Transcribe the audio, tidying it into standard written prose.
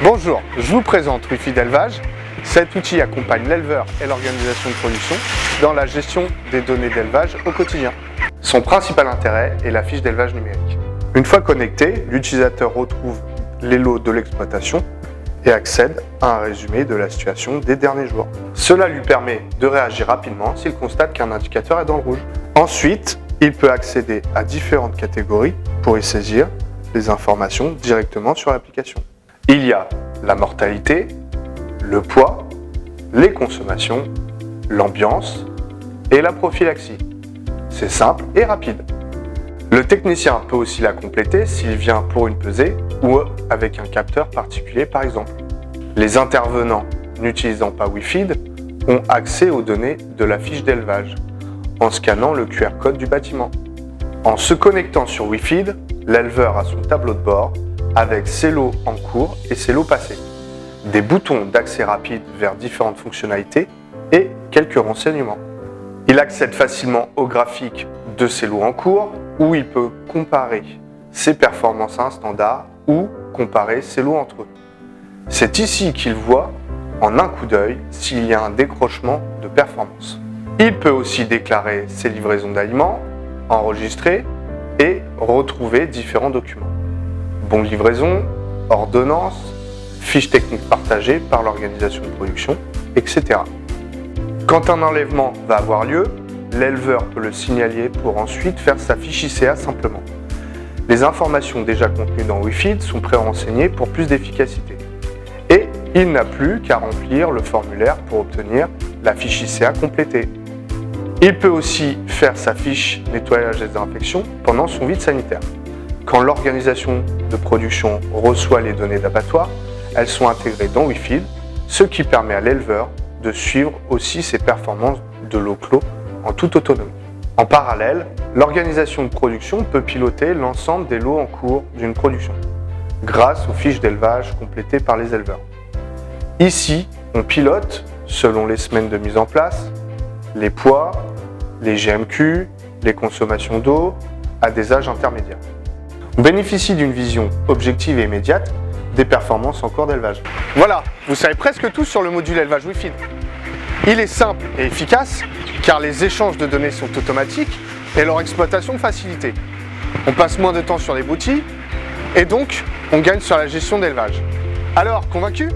Bonjour, je vous présente Wi-Fi d'élevage. Cet outil accompagne l'éleveur et l'organisation de production dans la gestion des données d'élevage au quotidien. Son principal intérêt est la fiche d'élevage numérique. Une fois connecté, l'utilisateur retrouve les lots de l'exploitation et accède à un résumé de la situation des derniers jours. Cela lui permet de réagir rapidement s'il constate qu'un indicateur est dans le rouge. Ensuite, il peut accéder à différentes catégories pour y saisir les informations directement sur l'application. Il y a la mortalité, le poids, les consommations, l'ambiance et la prophylaxie. C'est simple et rapide. Le technicien peut aussi la compléter s'il vient pour une pesée ou avec un capteur particulier par exemple. Les intervenants n'utilisant pas Wi-Fi ont accès aux données de la fiche d'élevage en scannant le QR code du bâtiment. En se connectant sur Wi-Fi, l'éleveur a son tableau de bord avec ses lots en cours et ses lots passés, des boutons d'accès rapide vers différentes fonctionnalités et quelques renseignements. Il accède facilement au graphique de ses lots en cours où il peut comparer ses performances à un standard ou comparer ses lots entre eux. C'est ici qu'il voit en un coup d'œil s'il y a un décrochement de performance. Il peut aussi déclarer ses livraisons d'aliments, enregistrer et retrouver différents documents. Bon de livraison, ordonnance, fiches techniques partagées par l'organisation de production, etc. Quand un enlèvement va avoir lieu, l'éleveur peut le signaler pour ensuite faire sa fiche ICA simplement. Les informations déjà contenues dans Wi-Fi sont pré-renseignées pour plus d'efficacité. Et il n'a plus qu'à remplir le formulaire pour obtenir la fiche ICA complétée. Il peut aussi faire sa fiche nettoyage et désinfection pendant son vide sanitaire. Quand l'organisation de production reçoit les données d'abattoir, elles sont intégrées dans Wi-Fi, ce qui permet à l'éleveur de suivre aussi ses performances de lots clos en toute autonomie. En parallèle, l'organisation de production peut piloter l'ensemble des lots en cours d'une production, grâce aux fiches d'élevage complétées par les éleveurs. Ici, on pilote, selon les semaines de mise en place, les poids, les GMQ, les consommations d'eau, à des âges intermédiaires. On bénéficie d'une vision objective et immédiate des performances en cours d'élevage. Voilà, vous savez presque tout sur le module élevage Wi-Fi. Il est simple et efficace car les échanges de données sont automatiques et leur exploitation facilitée. On passe moins de temps sur les boutiques et donc on gagne sur la gestion d'élevage. Alors, convaincu ?